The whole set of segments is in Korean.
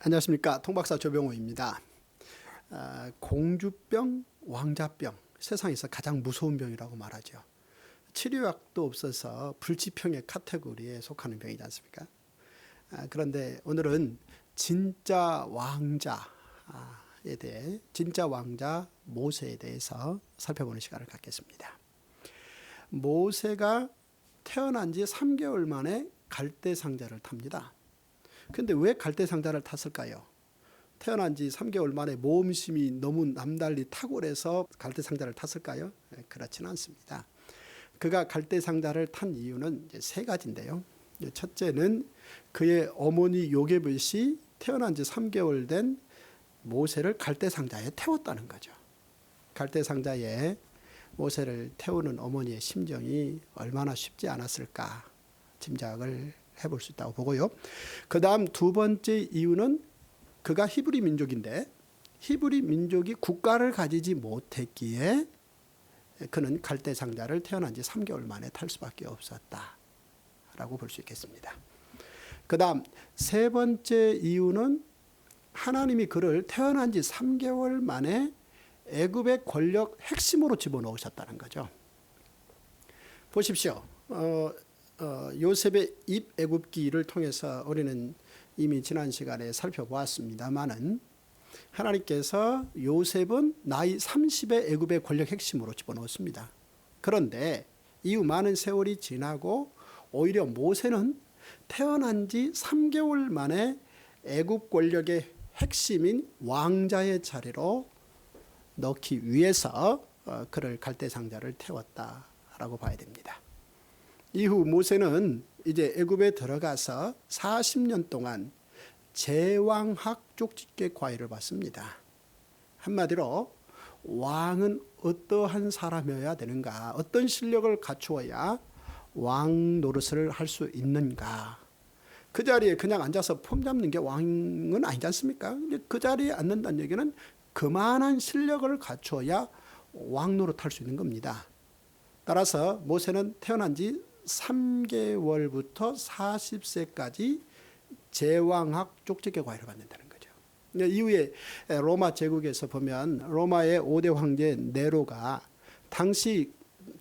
안녕하십니까. 통박사 조병호입니다. 공주병, 왕자병, 세상에서 가장 무서운 병이라고 말하죠. 치료약도 없어서 불치병의 카테고리에 속하는 병이지 않습니까? 그런데 오늘은 진짜 왕자에 대해, 진짜 왕자 모세에 대해서 살펴보는 시간을 갖겠습니다. 모세가 태어난 지 3개월 만에 갈대상자를 탑니다. 근데 왜 갈대상자를 탔을까요? 태어난 지 3개월 만에 모험심이 너무 남달리 탁월해서 갈대상자를 탔을까요? 그렇지는 않습니다. 그가 갈대상자를 탄 이유는 이제 세 가지인데요. 첫째는 그의 어머니 요게벳이 태어난 지 3개월 된 모세를 갈대상자에 태웠다는 거죠. 갈대상자에 모세를 태우는 어머니의 심정이 얼마나 쉽지 않았을까 짐작을 해볼 수 있다고 보고요. 그 다음 두 번째 이유는 그가 히브리 민족인데 히브리 민족이 국가를 가지지 못했기에 그는 갈대상자를 태어난 지 3개월 만에 탈 수밖에 없었다라고 볼 수 있겠습니다. 그 다음 세 번째 이유는 하나님이 그를 태어난 지 3개월 만에 애굽의 권력 핵심으로 집어넣으셨다는 거죠. 보십시오. 요셉의 입애굽기를 통해서 우리는 이미 지난 시간에 살펴보았습니다마는 하나님께서 요셉은 나이 30의 애굽의 권력 핵심으로 집어넣었습니다. 그런데 이후 많은 세월이 지나고 오히려 모세는 태어난 지 3개월 만에 애굽 권력의 핵심인 왕자의 자리로 넣기 위해서 그를 갈대상자를 태웠다라고 봐야 됩니다. 이후 모세는 이제 애굽에 들어가서 40년 동안 제왕학 쪽집게 과외를 받습니다. 한마디로 왕은 어떠한 사람이어야 되는가, 어떤 실력을 갖추어야 왕 노릇을 할 수 있는가. 그 자리에 그냥 앉아서 폼 잡는 게 왕은 아니지 않습니까? 그 자리에 앉는다는 얘기는 그만한 실력을 갖추어야 왕 노릇 할 수 있는 겁니다. 따라서 모세는 태어난 지 3개월부터 40세까지 제왕학 쪽집게 과외를 받는다는 거죠. 이후에 로마 제국에서 보면 로마의 5대 황제 네로가 당시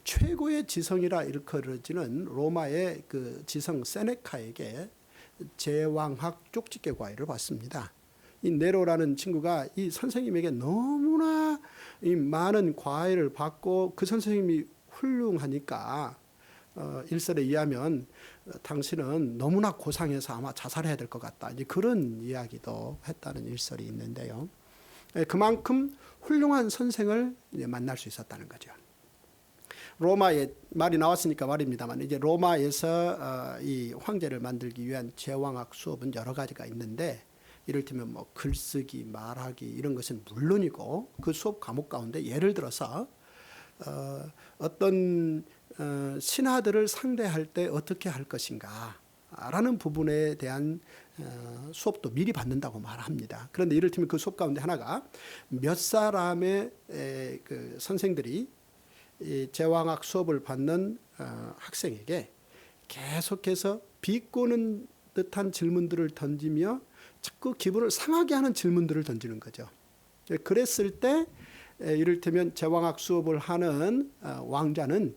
최고의 지성이라 일컬어지는 로마의 그 지성 세네카에게 제왕학 쪽집게 과외를 받습니다. 이 네로라는 친구가 이 선생님에게 너무나 이 많은 과외를 받고 그 선생님이 훌륭하니까 일설에 의하면 당신은 너무나 고상해서 아마 자살해야 될 것 같다. 이제 그런 이야기도 했다는 일설이 있는데요. 그만큼 훌륭한 선생을 만날 수 있었다는 거죠. 로마에 말이 나왔으니까 말입니다만 이제 로마에서 이 황제를 만들기 위한 제왕학 수업은 여러 가지가 있는데 이를테면 뭐 글쓰기, 말하기 이런 것은 물론이고 그 수업 과목 가운데 예를 들어서 어떤 신하들을 상대할 때 어떻게 할 것인가 라는 부분에 대한 수업도 미리 받는다고 말합니다. 그런데 이를테면 그 수업 가운데 하나가 몇 사람의 그 선생들이 이 제왕학 수업을 받는 학생에게 계속해서 비꼬는 듯한 질문들을 던지며 자꾸 기분을 상하게 하는 질문들을 던지는 거죠. 그랬을 때 이를테면 제왕학 수업을 하는 왕자는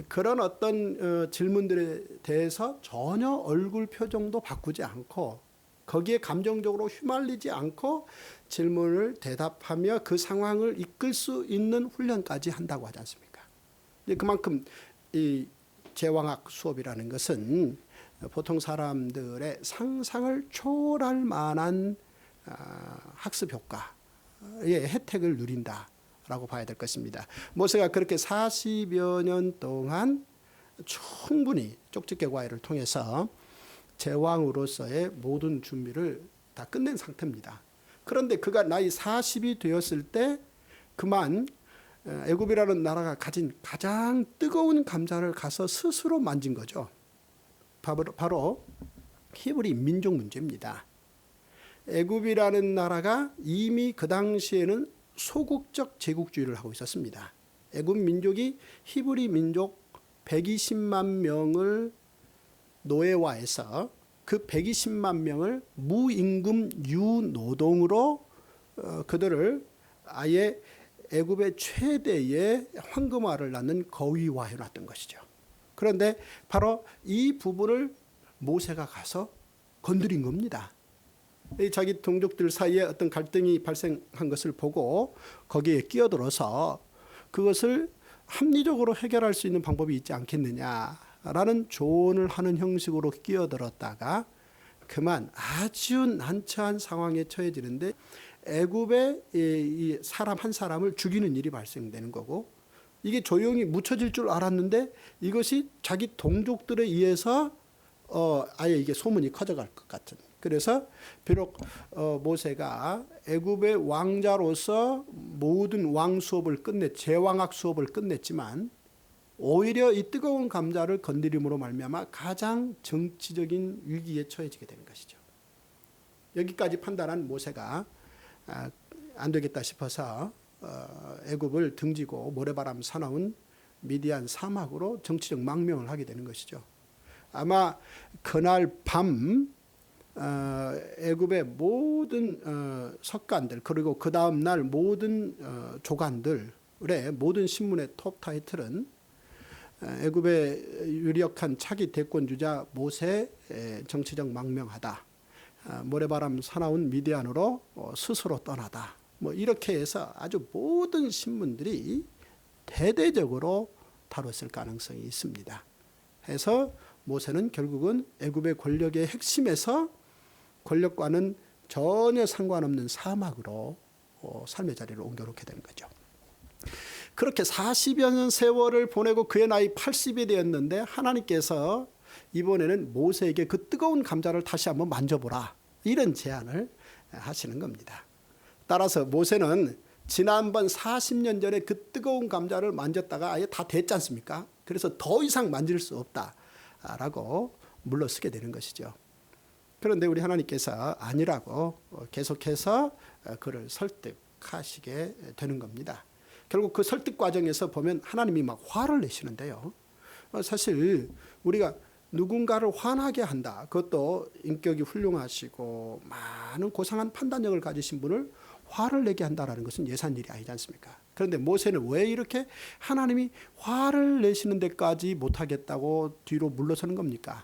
그런 어떤 질문들에 대해서 전혀 얼굴 표정도 바꾸지 않고 거기에 감정적으로 휘말리지 않고 질문을 대답하며 그 상황을 이끌 수 있는 훈련까지 한다고 하지 않습니까? 그만큼 이 제왕학 수업이라는 것은 보통 사람들의 상상을 초월할 만한 학습 효과의 혜택을 누린다라고 봐야 될 것입니다. 모세가 그렇게 40여 년 동안 충분히 쪽집게 과외를 통해서 제왕으로서의 모든 준비를 다 끝낸 상태입니다. 그런데 그가 나이 40이 되었을 때 그만 애굽이라는 나라가 가진 가장 뜨거운 감자를 가서 스스로 만진 거죠. 바로 히브리 민족 문제입니다. 애굽이라는 나라가 이미 그 당시에는 소국적 제국주의를 하고 있었습니다. 애굽 민족이 히브리 민족 120만 명을 노예화해서 그 120만 명을 무임금 유노동으로 그들을 아예 애굽의 최대의 황금알을 낳는 거위화해 놨던 것이죠. 그런데 바로 이 부분을 모세가 가서 건드린 겁니다. 자기 동족들 사이에 어떤 갈등이 발생한 것을 보고 거기에 끼어들어서 그것을 합리적으로 해결할 수 있는 방법이 있지 않겠느냐라는 조언을 하는 형식으로 끼어들었다가 그만 아주 난처한 상황에 처해지는데 애굽의 이 사람 한 사람을 죽이는 일이 발생되는 거고, 이게 조용히 묻혀질 줄 알았는데 이것이 자기 동족들에 의해서 아예 이게 소문이 커져갈 것 같은. 그래서 비록 모세가 애굽의 왕자로서 모든 왕 수업을 제왕학 수업을 끝냈지만 오히려 이 뜨거운 감자를 건드림으로 말미암아 가장 정치적인 위기에 처해지게 되는 것이죠. 여기까지 판단한 모세가 안 되겠다 싶어서 애굽을 등지고 모래바람 사나운 미디안 사막으로 정치적 망명을 하게 되는 것이죠. 아마 그날 밤 애굽의 모든 석관들, 그리고 그 다음 날 모든 조간들의 모든 신문의 톱 타이틀은 애굽의 유력한 차기 대권주자 모세 정치적 망명하다, 모래바람 사나운 미디안으로 스스로 떠나다, 뭐 이렇게 해서 아주 모든 신문들이 대대적으로 다뤘을 가능성이 있습니다. 해서 모세는 결국은 애굽의 권력의 핵심에서 권력과는 전혀 상관없는 사막으로 삶의 자리를 옮겨놓게 되는 거죠. 그렇게 40여 년 세월을 보내고 그의 나이 80이 되었는데 하나님께서 이번에는 모세에게 그 뜨거운 감자를 다시 한번 만져보라, 이런 제안을 하시는 겁니다. 따라서 모세는 지난번 40년 전에 그 뜨거운 감자를 만졌다가 아예 다 됐지 않습니까? 그래서 더 이상 만질 수 없다라고 물러서게 되는 것이죠. 그런데 우리 하나님께서 아니라고 계속해서 그를 설득하시게 되는 겁니다. 결국 그 설득 과정에서 보면 하나님이 막 화를 내시는데요. 사실 우리가 누군가를 화나게 한다, 그것도 인격이 훌륭하시고 많은 고상한 판단력을 가지신 분을 화를 내게 한다는 것은 예산 일이 아니지 않습니까? 그런데 모세는 왜 이렇게 하나님이 화를 내시는 데까지 못하겠다고 뒤로 물러서는 겁니까?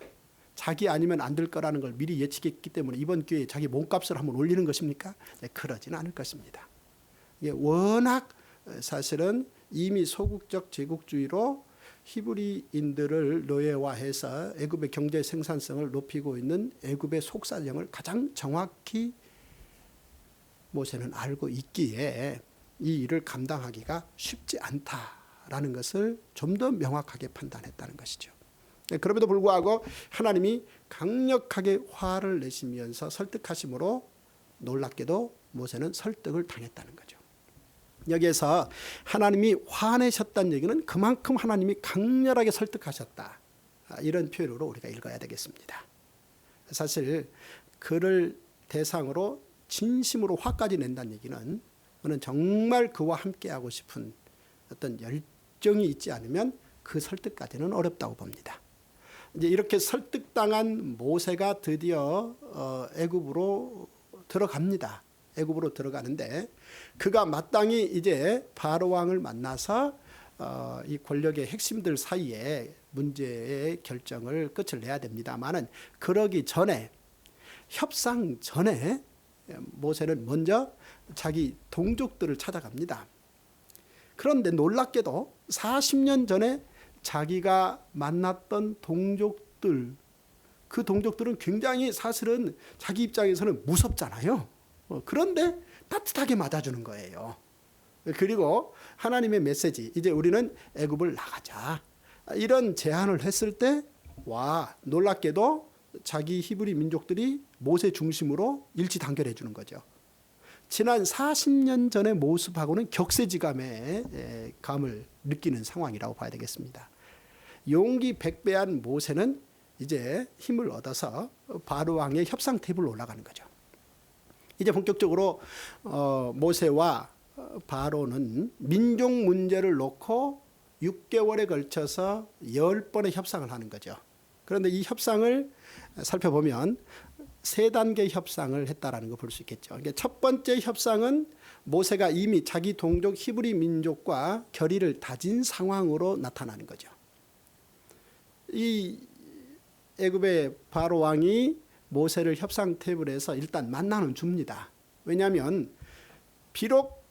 자기 아니면 안 될 거라는 걸 미리 예측했기 때문에 이번 기회에 자기 몸값을 한번 올리는 것입니까? 네, 그러지는 않을 것입니다. 이게 워낙 사실은 이미 소국적 제국주의로 히브리인들을 노예화해서 애굽의 경제 생산성을 높이고 있는 애굽의 속사정을 가장 정확히 모세는 알고 있기에 이 일을 감당하기가 쉽지 않다라는 것을 좀 더 명확하게 판단했다는 것이죠. 그럼에도 불구하고 하나님이 강력하게 화를 내시면서 설득하심으로 놀랍게도 모세는 설득을 당했다는 거죠. 여기에서 하나님이 화내셨다는 얘기는 그만큼 하나님이 강렬하게 설득하셨다, 이런 표현으로 우리가 읽어야 되겠습니다. 사실 그를 대상으로 진심으로 화까지 낸다는 얘기는 그는 정말 그와 함께하고 싶은 어떤 열정이 있지 않으면 그 설득까지는 어렵다고 봅니다. 이제 이렇게 설득당한 모세가 드디어 애굽으로 들어갑니다. 애굽으로 들어가는데 그가 마땅히 이제 바로 왕을 만나서 이 권력의 핵심들 사이에 문제의 결정을 끝을 내야 됩니다만은 그러기 전에, 협상 전에 모세는 먼저 자기 동족들을 찾아갑니다. 그런데 놀랍게도 40년 전에 자기가 만났던 동족들, 그 동족들은 굉장히 사실은 자기 입장에서는 무섭잖아요. 그런데 따뜻하게 맞아주는 거예요. 그리고 하나님의 메시지, 이제 우리는 애굽을 나가자, 이런 제안을 했을 때 와, 놀랍게도 자기 히브리 민족들이 모세 중심으로 일치단결해 주는 거죠. 지난 40년 전의 모습하고는 격세지감의 감을 느끼는 상황이라고 봐야 되겠습니다. 용기 백배한 모세는 이제 힘을 얻어서 바로 왕의 협상 테이블로 올라가는 거죠. 이제 본격적으로 모세와 바로는 민족 문제를 놓고 6개월에 걸쳐서 10번의 협상을 하는 거죠. 그런데 이 협상을 살펴보면 세 단계 협상을 했다라는 거 볼 수 있겠죠. 그러니까 첫 번째 협상은 모세가 이미 자기 동족 히브리 민족과 결의를 다진 상황으로 나타나는 거죠. 이 애굽의 바로 왕이 모세를 협상 테이블에서 일단 만나는 줍니다. 왜냐하면 비록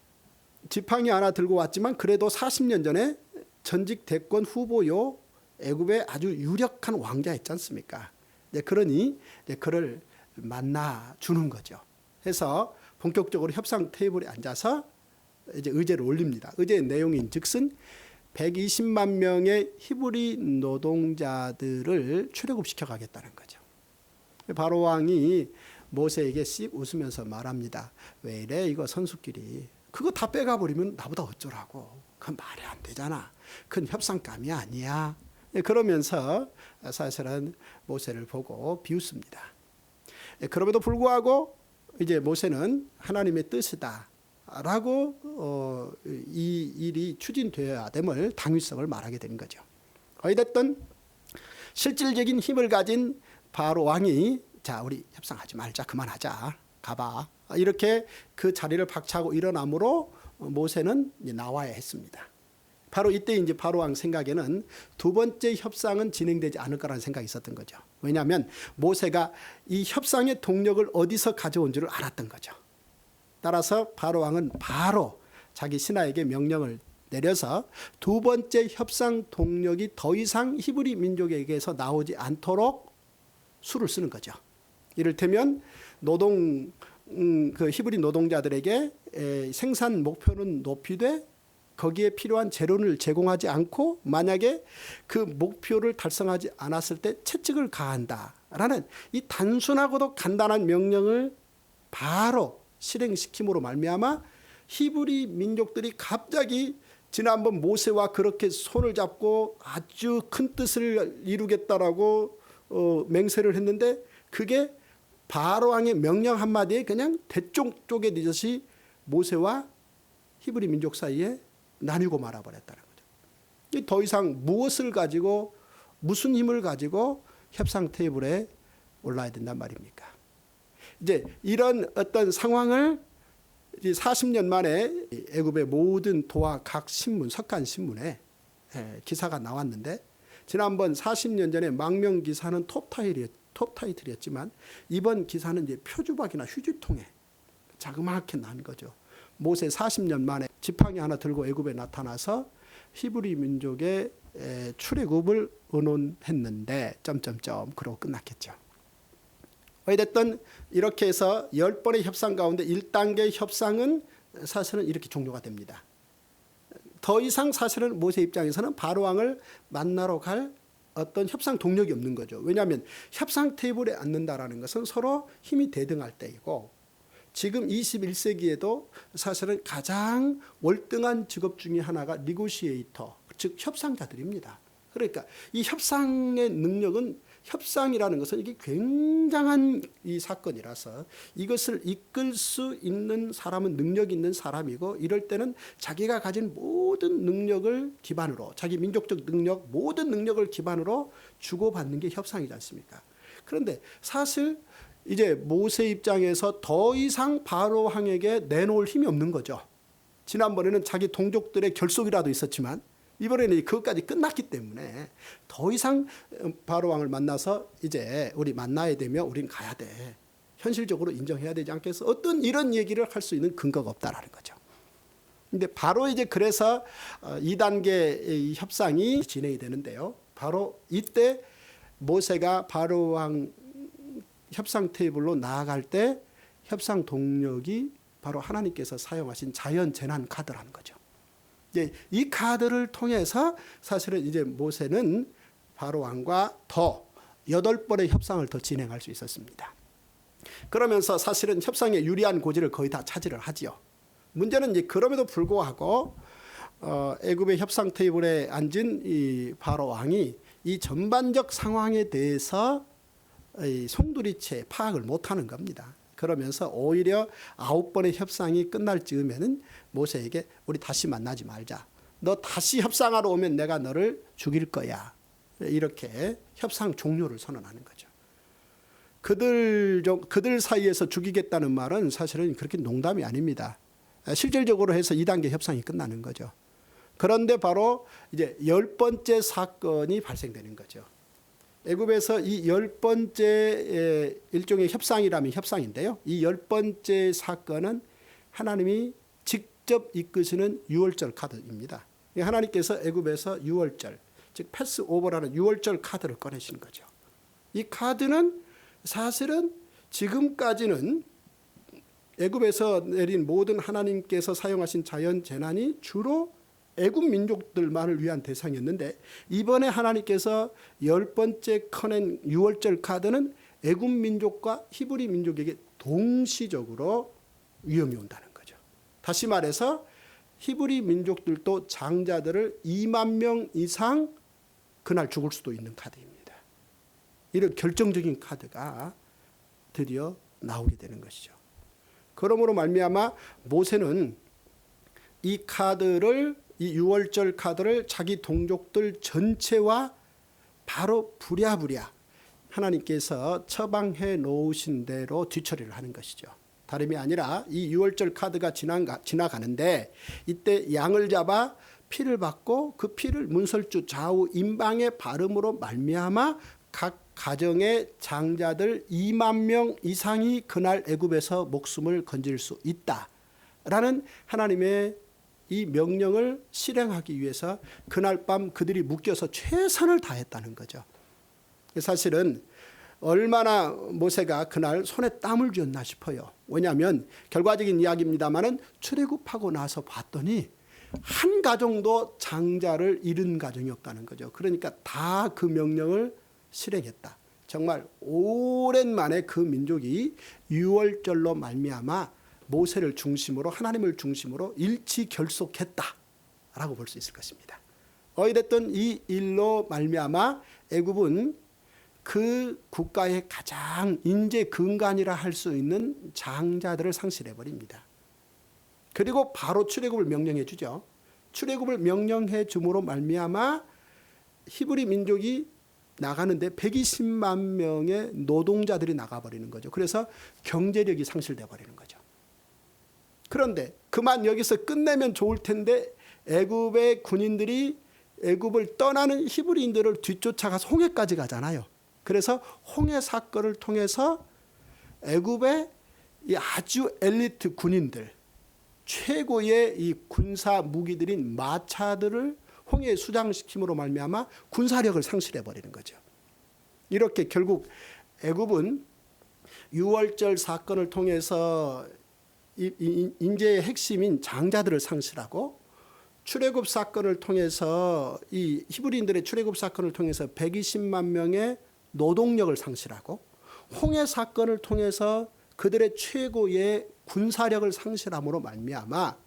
지팡이 하나 들고 왔지만 그래도 40년 전에 전직 대권 후보요 애굽의 아주 유력한 왕자였지 않습니까? 그러니 그를 만나 주는 거죠. 해서 본격적으로 협상 테이블에 앉아서 이제 의제를 올립니다. 의제의 내용인즉슨 120만 명의 히브리 노동자들을 출애굽시켜 가겠다는 거죠. 바로 왕이 모세에게 씩 웃으면서 말합니다. 왜 이래 이거 선수끼리 그거 다 빼가 버리면 나보다 어쩌라고. 그건 말이 안 되잖아. 그건 협상감이 아니야. 그러면서 사실은 모세를 보고 비웃습니다. 그럼에도 불구하고 이제 모세는 하나님의 뜻이다라고 이 일이 추진되어야 됨을 당위성을 말하게 되는 거죠. 어찌됐든 실질적인 힘을 가진 바로 왕이 자 우리 협상하지 말자 그만하자 가봐 이렇게 그 자리를 박차고 일어나므로 모세는 이제 나와야 했습니다. 바로 이때 이제 바로 왕 생각에는 두 번째 협상은 진행되지 않을 거라는 생각이 있었던 거죠. 왜냐하면 모세가 이 협상의 동력을 어디서 가져온 줄을 알았던 거죠. 따라서 바로 왕은 바로 자기 신하에게 명령을 내려서 두 번째 협상 동력이 더 이상 히브리 민족에게서 나오지 않도록 수를 쓰는 거죠. 이를테면 그 히브리 노동자들에게 생산 목표는 높이되 거기에 필요한 재료를 제공하지 않고 만약에 그 목표를 달성하지 않았을 때 채찍을 가한다라는 이 단순하고도 간단한 명령을 바로 실행시킴으로 말미암아 히브리 민족들이 갑자기 지난번 모세와 그렇게 손을 잡고 아주 큰 뜻을 이루겠다라고 맹세를 했는데 그게 바로 왕의 명령 한마디에 그냥 대쪽 쪼개듯이 모세와 히브리 민족 사이에 나뉘고 말아버렸다는 거죠. 더 이상 무엇을 가지고 무슨 힘을 가지고 협상 테이블에 올라야 된단 말입니까? 이제 이런 어떤 상황을 40년 만에 애굽의 모든 도와 각 신문, 석간 신문에 기사가 나왔는데 지난번 40년 전에 망명 기사는 톱타이틀이었지만 이번 기사는 이제 표주박이나 휴지통에 자그맣게 난 거죠. 모세 40년 만에 지팡이 하나 들고 애굽에 나타나서 히브리 민족의 출애굽을 의논했는데 그러고 끝났겠죠. 어찌됐든 이렇게 해서 10번의 협상 가운데 1단계 협상은 사실은 이렇게 종료가 됩니다. 더 이상 사실은 모세 입장에서는 바로 왕을 만나러 갈 어떤 협상 동력이 없는 거죠. 왜냐하면 협상 테이블에 앉는다라는 것은 서로 힘이 대등할 때이고 지금 21세기에도 사실은 가장 월등한 직업 중에 하나가 니고시에이터, 즉 협상자들입니다. 그러니까 이 협상의 능력은 협상이라는 것은 이게 굉장한 이 사건이라서 이것을 이끌 수 있는 사람은 능력 있는 사람이고 이럴 때는 자기가 가진 모든 능력을 기반으로 자기 민족적 능력 모든 능력을 기반으로 주고받는 게 협상이지 않습니까? 그런데 사실 이제 모세 입장에서 더 이상 바로 왕에게 내놓을 힘이 없는 거죠. 지난번에는 자기 동족들의 결속이라도 있었지만 이번에는 그것까지 끝났기 때문에 더 이상 바로 왕을 만나서 이제 우리 만나야 되며 우린 가야 돼. 현실적으로 인정해야 되지 않겠어? 어떤 이런 얘기를 할 수 있는 근거가 없다라는 거죠. 근데 바로 이제 그래서 2단계 협상이 진행이 되는데요. 바로 이때 모세가 바로 왕 협상 테이블로 나아갈 때 협상 동력이 바로 하나님께서 사용하신 자연 재난 카드라는 거죠. 이 카드를 통해서 사실은 이제 모세는 바로 왕과 더 8번의 협상을 더 진행할 수 있었습니다. 그러면서 사실은 협상에 유리한 고지를 거의 다 차지를 하지요. 문제는 이제 그럼에도 불구하고 애굽의 협상 테이블에 앉은 이 바로 왕이 이 전반적 상황에 대해서 송두리째 파악을 못하는 겁니다. 그러면서 오히려 9번의 협상이 끝날 즈음에는 모세에게 우리 다시 만나지 말자. 너 다시 협상하러 오면 내가 너를 죽일 거야. 이렇게 협상 종료를 선언하는 거죠. 그들 사이에서 죽이겠다는 말은 사실은 그렇게 농담이 아닙니다. 실질적으로 해서 2단계 협상이 끝나는 거죠. 그런데 바로 이제 10번째 사건이 발생되는 거죠. 애굽에서 이 10번째 일종의 협상이라면 협상인데요. 이 10번째 사건은 하나님이 직접 이끄시는 유월절 카드입니다. 하나님께서 애굽에서 유월절, 즉 패스오버라는 유월절 카드를 꺼내신 거죠. 이 카드는 사실은 지금까지는 애굽에서 내린 모든 하나님께서 사용하신 자연 재난이 주로 애굽 민족들만을 위한 대상이었는데, 이번에 하나님께서 10번째 커낸 유월절 카드는 애굽 민족과 히브리 민족에게 동시적으로 위험이 온다는 거죠. 다시 말해서 히브리 민족들도 장자들을 2만 명 이상 그날 죽을 수도 있는 카드입니다. 이런 결정적인 카드가 드디어 나오게 되는 것이죠. 그러므로 말미암아 모세는 이 유월절 카드를 자기 동족들 전체와 바로 부랴부랴 하나님께서 처방해 놓으신 대로 뒤처리를 하는 것이죠. 다름이 아니라 이 유월절 카드가 지나가는데 이때 양을 잡아 피를 받고 그 피를 문설주 좌우 임방에 바름으로 말미암아 각 가정의 장자들 2만 명 이상이 그날 애굽에서 목숨을 건질 수 있다라는 하나님의 이 명령을 실행하기 위해서 그날 밤 그들이 묶여서 최선을 다했다는 거죠. 사실은 얼마나 모세가 그날 손에 땀을 쥐었나 싶어요. 왜냐하면 결과적인 이야기입니다마는 출애굽하고 나서 봤더니 한 가정도 장자를 잃은 가정이 없다는 거죠. 그러니까 다 그 명령을 실행했다. 정말 오랜만에 그 민족이 유월절로 말미암아 모세를 중심으로 하나님을 중심으로 일치 결속했다라고 볼 수 있을 것입니다. 어찌됐든 이 일로 말미암아 애굽은 그 국가의 가장 인재 근간이라 할 수 있는 장자들을 상실해 버립니다. 그리고 바로 출애굽을 명령해 주죠. 출애굽을 명령해 줌으로 말미암아 히브리 민족이 나가는데 120만 명의 노동자들이 나가버리는 거죠. 그래서 경제력이 상실돼 버리는 거죠. 그런데 그만 여기서 끝내면 좋을 텐데 애굽의 군인들이 애굽을 떠나는 히브리인들을 뒤쫓아가서 홍해까지 가잖아요. 그래서 홍해 사건을 통해서 애굽의 이 아주 엘리트 군인들, 최고의 이 군사 무기들인 마차들을 홍해에 수장시킴으로 말미암아 군사력을 상실해 버리는 거죠. 이렇게 결국 애굽은 유월절 사건을 통해서 인재의 핵심인 장자들을 상실하고, 출애굽 사건을 통해서 이 히브리인들의 출애굽 사건을 통해서 120만 명의 노동력을 상실하고, 홍해 사건을 통해서 그들의 최고의 군사력을 상실함으로 말미암아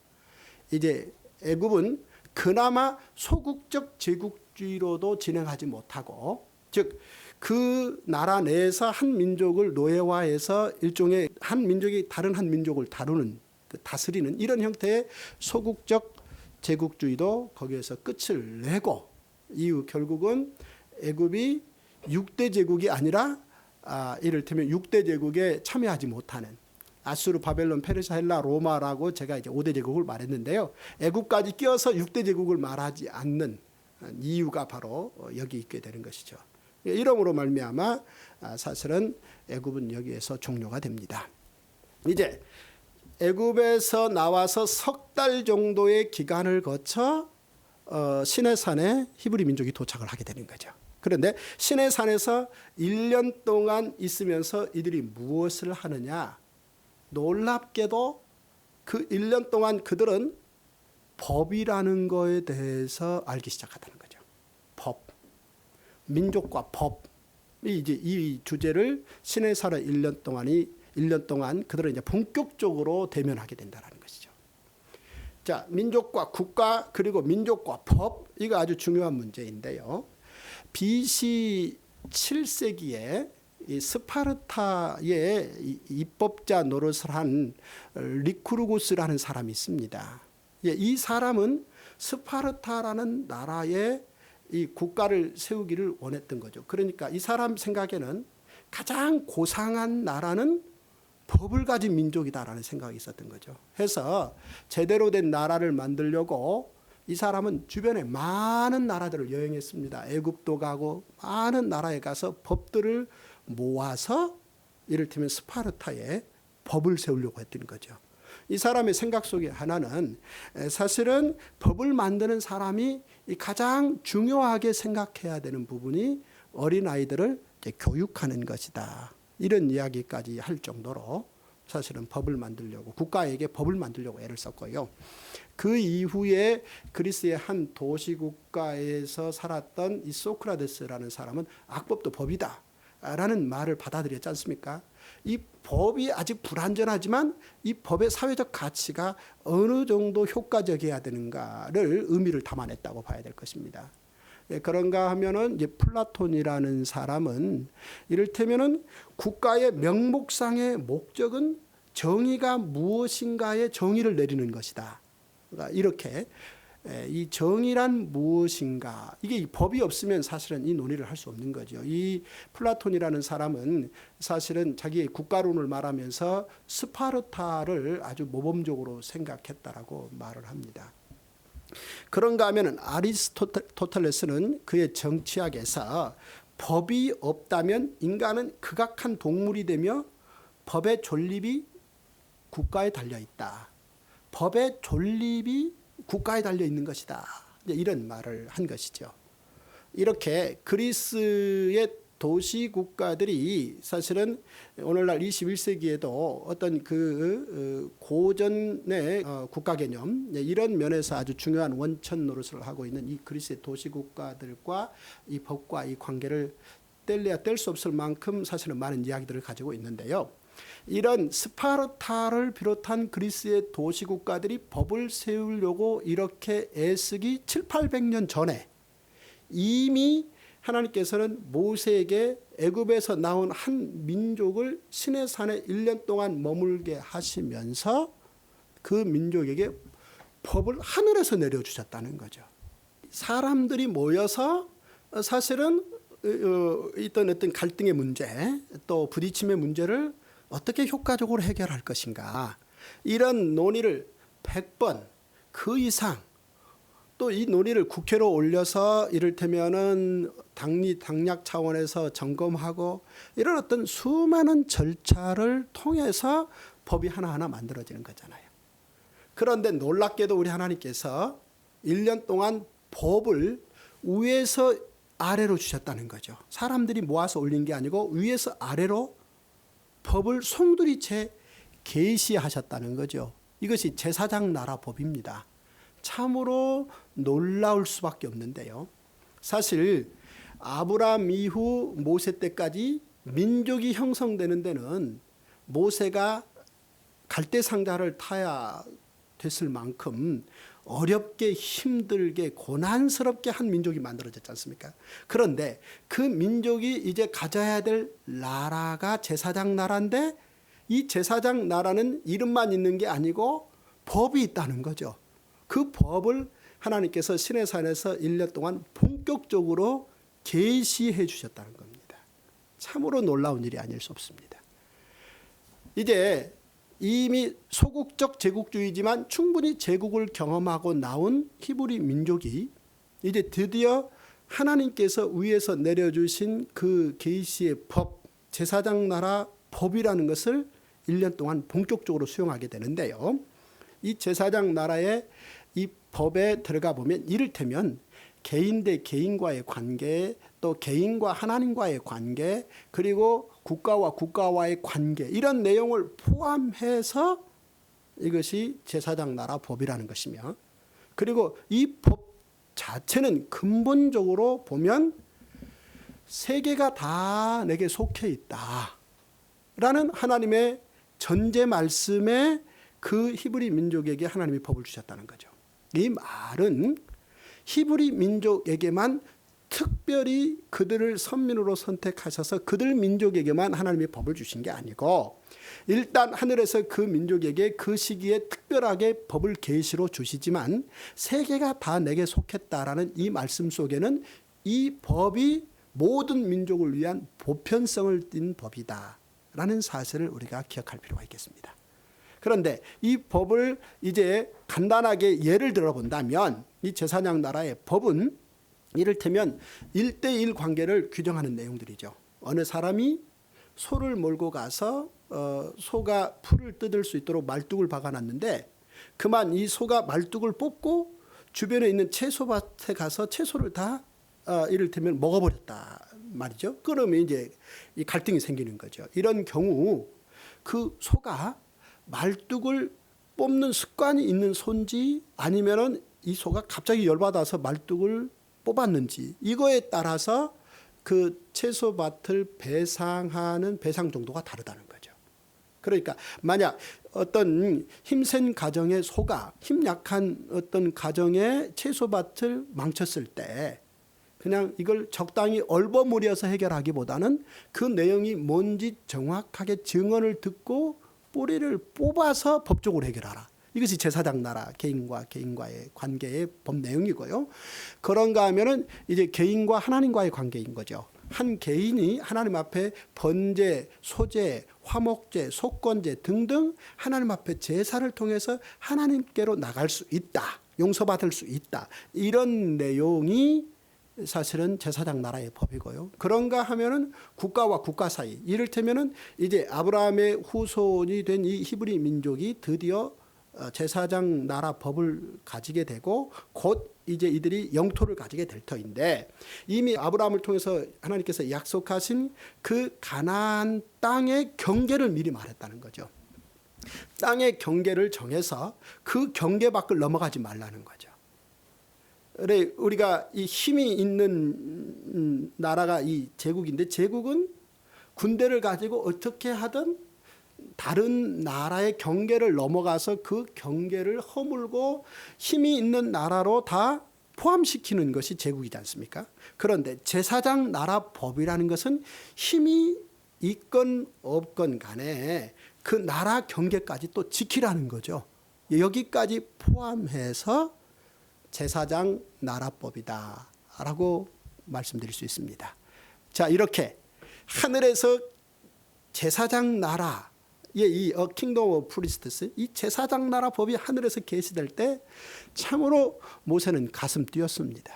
이제 애굽은 그나마 소국적 제국주의로도 진행하지 못하고, 즉 그 나라 내에서 한 민족을 노예화해서 일종의 한 민족이 다른 한 민족을 다루는, 다스리는 이런 형태의 소국적 제국주의도 거기에서 끝을 내고, 이후 결국은 애굽이 6대 제국이 아니라 이를테면 6대 제국에 참여하지 못하는 아수르, 바벨론, 페르시아, 헬라, 로마라고 제가 이제 5대 제국을 말했는데요. 애굽까지 끼어서 6대 제국을 말하지 않는 이유가 바로 여기 있게 되는 것이죠. 이러므로 말미암아 사실은 애굽은 여기에서 종료가 됩니다. 이제 애굽에서 나와서 석 달 정도의 기간을 거쳐 시내산에 히브리 민족이 도착을 하게 되는 거죠. 그런데 시내산에서 1년 동안 있으면서 이들이 무엇을 하느냐? 놀랍게도 그 1년 동안 그들은 법이라는 거에 대해서 알기 시작하다는 거죠. 법, 민족과 법. 이제 이 주제를 시내산에 1년 동안 그들은 이제 본격적으로 대면하게 된다는 것이죠. 자, 민족과 국가 그리고 민족과 법, 이거 아주 중요한 문제인데요. BC 7세기에 이 스파르타의 입법자 노릇을 한 리쿠르고스라는 사람이 있습니다. 이 사람은 스파르타라는 나라의 이 국가를 세우기를 원했던 거죠. 그러니까 이 사람 생각에는 가장 고상한 나라는 법을 가진 민족이다라는 생각이 있었던 거죠. 해서 제대로 된 나라를 만들려고 이 사람은 주변에 많은 나라들을 여행했습니다. 애굽도 가고 많은 나라에 가서 법들을 모아서 이를테면 스파르타에 법을 세우려고 했던 거죠. 이 사람의 생각 속에 하나는 사실은 법을 만드는 사람이 가장 중요하게 생각해야 되는 부분이 어린아이들을 교육하는 것이다. 이런 이야기까지 할 정도로 사실은 법을 만들려고, 국가에게 법을 만들려고 애를 썼고요. 그 이후에 그리스의 한 도시국가에서 살았던 이 소크라테스라는 사람은 악법도 법이다 라는 말을 받아들였지 않습니까? 이 법이 아직 불완전하지만 이 법의 사회적 가치가 어느 정도 효과적이어야 되는가를 의미를 담아냈다고 봐야 될 것입니다. 그런가 하면은 이제 플라톤이라는 사람은 이를테면은 국가의 명목상의 목적은 정의가 무엇인가에 정의를 내리는 것이다. 그러니까 이렇게 이 정의란 무엇인가, 이게 법이 없으면 사실은 이 논의를 할 수 없는 거죠. 이 플라톤이라는 사람은 사실은 자기의 국가론을 말하면서 스파르타를 아주 모범적으로 생각했다라고 말을 합니다. 그런가 하면 아리스토텔레스는 그의 정치학에서 법이 없다면 인간은 극악한 동물이 되며 법의 존립이 국가에 달려 있다. 법의 존립이 국가에 달려 있는 것이다. 이런 말을 한 것이죠. 이렇게 그리스의 도시 국가들이 사실은 오늘날 21세기에도 어떤 그 고전의 국가 개념 이런 면에서 아주 중요한 원천 노릇을 하고 있는 이 그리스의 도시 국가들과 이 법과 이 관계를 뗄래야 뗄 수 없을 만큼 사실은 많은 이야기들을 가지고 있는데요. 이런 스파르타를 비롯한 그리스의 도시 국가들이 법을 세우려고 이렇게 애쓰기 700~800년 전에 이미 하나님께서는 모세에게 애굽에서 나온 한 민족을 시내산에 1년 동안 머물게 하시면서 그 민족에게 법을 하늘에서 내려주셨다는 거죠. 사람들이 모여서 사실은 있던 어떤 갈등의 문제, 또 부딪힘의 문제를 어떻게 효과적으로 해결할 것인가, 이런 논의를 100번 그 이상, 또 이 논의를 국회로 올려서 이를테면은 당락 차원에서 점검하고 이런 어떤 수많은 절차를 통해서 법이 하나하나 만들어지는 거잖아요. 그런데 놀랍게도 우리 하나님께서 1년 동안 법을 위에서 아래로 주셨다는 거죠. 사람들이 모아서 올린 게 아니고 위에서 아래로 법을 송두리째 계시하셨다는 거죠. 이것이 제사장 나라 법입니다. 참으로 놀라울 수밖에 없는데요. 사실 아브라함 이후 모세 때까지 민족이 형성되는 데는 모세가 갈대 상자를 타야 됐을 만큼 어렵게 힘들게 고난스럽게 한 민족이 만들어졌지 않습니까? 그런데 그 민족이 이제 가져야 될 나라가 제사장 나라인데 이 제사장 나라는 이름만 있는 게 아니고 법이 있다는 거죠. 그 법을 하나님께서 시내산에서 1년 동안 본격적으로 계시해 주셨다는 겁니다. 참으로 놀라운 일이 아닐 수 없습니다. 이제 이미 소국적 제국주의지만 충분히 제국을 경험하고 나온 히브리 민족이 이제 드디어 하나님께서 위에서 내려주신 그 계시의 법, 제사장 나라 법이라는 것을 1년 동안 본격적으로 수용하게 되는데요. 이 제사장 나라의 이 법에 들어가 보면 이를테면 개인 대 개인과의 관계, 또 개인과 하나님과의 관계, 그리고 국가와 국가와의 관계, 이런 내용을 포함해서 이것이 제사장 나라 법이라는 것이며, 그리고 이 법 자체는 근본적으로 보면 세계가 다 내게 속해 있다라는 하나님의 전제 말씀에 그 히브리 민족에게 하나님이 법을 주셨다는 거죠. 이 말은 히브리 민족에게만 특별히 그들을 선민으로 선택하셔서 그들 민족에게만 하나님이 법을 주신 게 아니고, 일단 하늘에서 그 민족에게 그 시기에 특별하게 법을 계시로 주시지만 세계가 다 내게 속했다라는 이 말씀 속에는 이 법이 모든 민족을 위한 보편성을 띈 법이다라는 사실을 우리가 기억할 필요가 있겠습니다. 그런데 이 법을 이제 간단하게 예를 들어본다면 이 제사장 나라의 법은 이를테면 1대1 관계를 규정하는 내용들이죠. 어느 사람이 소를 몰고 가서 소가 풀을 뜯을 수 있도록 말뚝을 박아놨는데 그만 이 소가 말뚝을 뽑고 주변에 있는 채소밭에 가서 채소를 다 이를테면 먹어버렸다 말이죠. 그러면 이제 이 갈등이 생기는 거죠. 이런 경우 그 소가 말뚝을 뽑는 습관이 있는 소인지 아니면은 이 소가 갑자기 열받아서 말뚝을 뽑았는지 이거에 따라서 그 채소밭을 배상하는 배상 정도가 다르다는 거죠. 그러니까 만약 어떤 힘센 가정의 소가 힘 약한 어떤 가정의 채소밭을 망쳤을 때 그냥 이걸 적당히 얼버무려서 해결하기보다는 그 내용이 뭔지 정확하게 증언을 듣고 뿌리를 뽑아서 법적으로 해결하라. 이것이 제사장 나라 개인과 개인과의 관계의 법 내용이고요. 그런가 하면은 이제 개인과 하나님과의 관계인 거죠. 한 개인이 하나님 앞에 번제, 소제, 화목제, 속건제 등등 하나님 앞에 제사를 통해서 하나님께로 나갈 수 있다. 용서받을 수 있다. 이런 내용이 사실은 제사장 나라의 법이고요. 그런가 하면은 국가와 국가 사이, 이를테면은 이제 아브라함의 후손이 된 이 히브리 민족이 드디어 제사장 나라 법을 가지게 되고 곧 이제 이들이 영토를 가지게 될 터인데 이미 아브라함을 통해서 하나님께서 약속하신 그 가나안 땅의 경계를 미리 말했다는 거죠. 땅의 경계를 정해서 그 경계 밖을 넘어가지 말라는 거죠. 그래 우리가 이 힘이 있는 나라가 이 제국인데 제국은 군대를 가지고 어떻게 하든 다른 나라의 경계를 넘어가서 그 경계를 허물고 힘이 있는 나라로 다 포함시키는 것이 제국이지 않습니까? 그런데 제사장 나라 법이라는 것은 힘이 있건 없건 간에 그 나라 경계까지 또 지키라는 거죠. 여기까지 포함해서 제사장 나라법이다라고 말씀드릴 수 있습니다. 자, 이렇게 하늘에서 제사장 나라 이 킹덤 오브 프리스트스 이 제사장 나라 법이 하늘에서 계시될 때 참으로 모세는 가슴 뛰었습니다.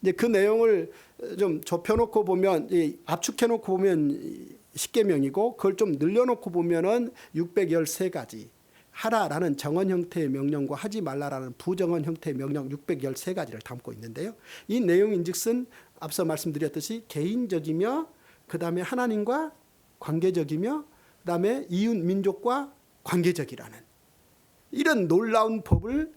이제 그 내용을 좀 좁혀놓고 보면 압축해놓고 보면 10계명이고 그걸 좀 늘려놓고 보면은 613가지 하라라는 정언 형태의 명령과 하지 말라라는 부정언 형태의 명령 613가지를 담고 있는데요. 이 내용인즉슨 앞서 말씀드렸듯이 개인적이며 그 다음에 하나님과 관계적이며 그 다음에 이웃 민족과 관계적이라는 이런 놀라운 법을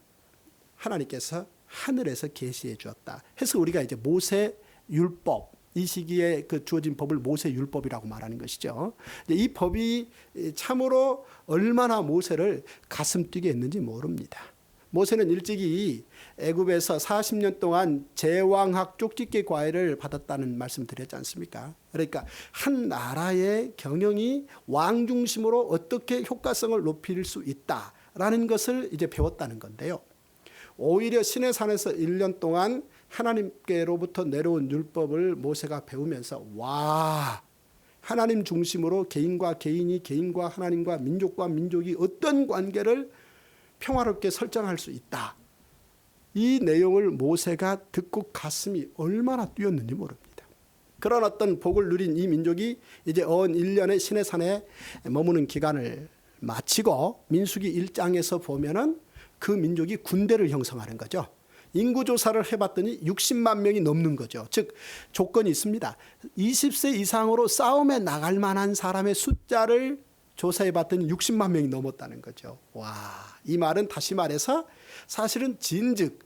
하나님께서 하늘에서 계시해 주었다 해서 우리가 이제 모세 율법 이 시기에 그 주어진 법을 모세 율법이라고 말하는 것이죠. 이 법이 참으로 얼마나 모세를 가슴 뛰게 했는지 모릅니다. 모세는 일찍이 애굽에서 40년 동안 제왕학 쪽집게 과외를 받았다는 말씀 드렸지 않습니까? 그러니까 한 나라의 경영이 왕 중심으로 어떻게 효과성을 높일 수 있다라는 것을 이제 배웠다는 건데요. 오히려 시내산에서 1년 동안 하나님께로부터 내려온 율법을 모세가 배우면서 와 하나님 중심으로 개인과 개인이 개인과 하나님과 민족과 민족이 어떤 관계를 평화롭게 설정할 수 있다. 이 내용을 모세가 듣고 가슴이 얼마나 뛰었는지 모릅니다. 그런 어떤 복을 누린 이 민족이 이제 언 1년의 시내산에 머무는 기간을 마치고 민수기 1장에서 보면은 그 민족이 군대를 형성하는 거죠. 인구조사를 해봤더니 60만 명이 넘는 거죠. 즉 조건이 있습니다. 20세 이상으로 싸움에 나갈 만한 사람의 숫자를 조사해봤더니 60만 명이 넘었다는 거죠. 와, 이 말은 다시 말해서 사실은 진즉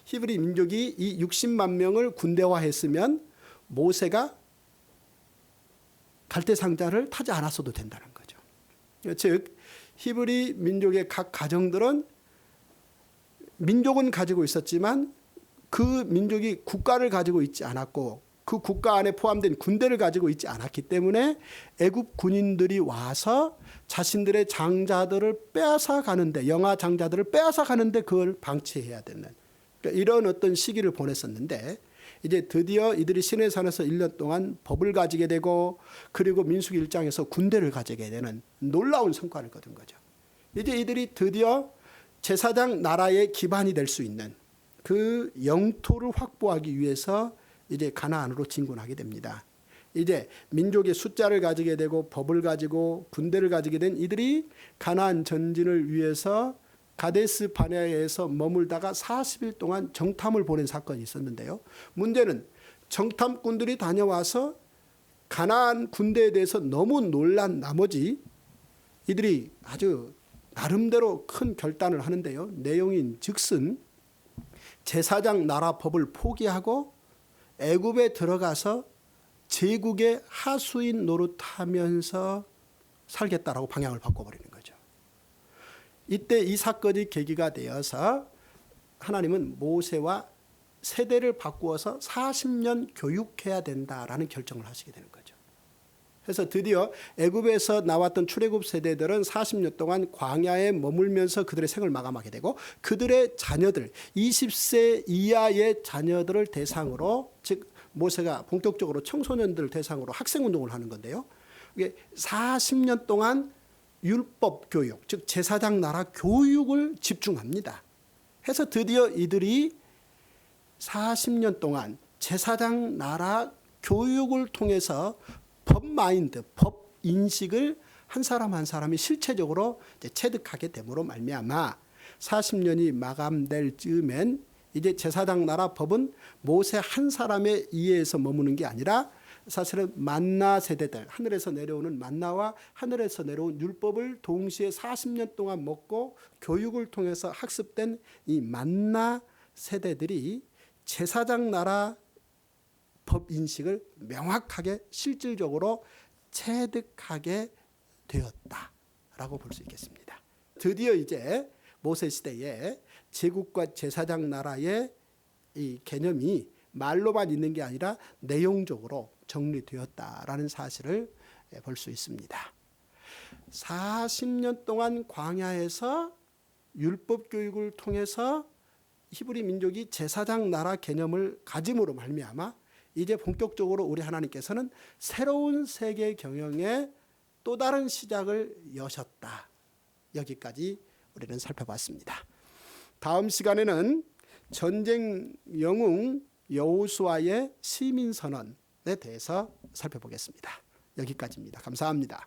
히브리 민족이 이 60만 명을 군대화했으면 모세가 갈대상자를 타지 않았어도 된다는 거죠. 즉 히브리 민족의 각 가정들은 민족은 가지고 있었지만 그 민족이 국가를 가지고 있지 않았고 그 국가 안에 포함된 군대를 가지고 있지 않았기 때문에 애굽 군인들이 와서 자신들의 장자들을 빼앗아 가는데 영아 장자들을 빼앗아 가는데 그걸 방치해야 되는 그러니까 이런 어떤 시기를 보냈었는데 이제 드디어 이들이 시내산에서 1년 동안 법을 가지게 되고 그리고 민수기 1장에서 군대를 가지게 되는 놀라운 성과를 거둔 거죠. 이제 이들이 드디어 제사장 나라의 기반이 될 수 있는 그 영토를 확보하기 위해서 이제 가나안으로 진군하게 됩니다. 이제 민족의 숫자를 가지게 되고 법을 가지고 군대를 가지게 된 이들이 가나안 전진을 위해서 가데스 바네아에서 머물다가 40일 동안 정탐을 보낸 사건이 있었는데요. 문제는 정탐꾼들이 다녀와서 가나안 군대에 대해서 너무 놀란 나머지 이들이 아주 나름대로 큰 결단을 하는데요. 내용인 즉슨 제사장 나라 법을 포기하고 애굽에 들어가서 제국의 하수인 노릇하면서 살겠다라고 방향을 바꿔버리는 거죠. 이때 이 사건이 계기가 되어서 하나님은 모세와 세대를 바꾸어서 40년 교육해야 된다라는 결정을 하시게 되는 거죠. 그래서 드디어 애굽에서 나왔던 출애굽 세대들은 40년 동안 광야에 머물면서 그들의 생을 마감하게 되고 그들의 자녀들 20세 이하의 자녀들을 대상으로 즉 모세가 본격적으로 청소년들을 대상으로 학생운동을 하는 건데요. 이게 40년 동안 율법 교육 즉 제사장 나라 교육을 집중합니다. 해서 드디어 이들이 40년 동안 제사장 나라 교육을 통해서 법 마인드, 법 인식을 한 사람 한 사람이 실체적으로 이제 체득하게 됨으로 말미암아 40년이 마감될 즈음엔 이제 제사장 나라 법은 모세 한 사람의 이해에서 머무는 게 아니라 사실은 만나 세대들, 하늘에서 내려오는 만나와 하늘에서 내려온 율법을 동시에 40년 동안 먹고 교육을 통해서 학습된 이 만나 세대들이 제사장 나라 법 인식을 명확하게 실질적으로 체득하게 되었다라고 볼 수 있겠습니다. 드디어 이제 모세 시대에 제국과 제사장 나라의 이 개념이 말로만 있는 게 아니라 내용적으로 정리되었다라는 사실을 볼 수 있습니다. 40년 동안 광야에서 율법 교육을 통해서 히브리 민족이 제사장 나라 개념을 가짐으로 말미암아 이제 본격적으로 우리 하나님께서는 새로운 세계 경영의 또 다른 시작을 여셨다. 여기까지 우리는 살펴봤습니다. 다음 시간에는 전쟁 영웅 여호수아의 시민선언에 대해서 살펴보겠습니다. 여기까지입니다. 감사합니다.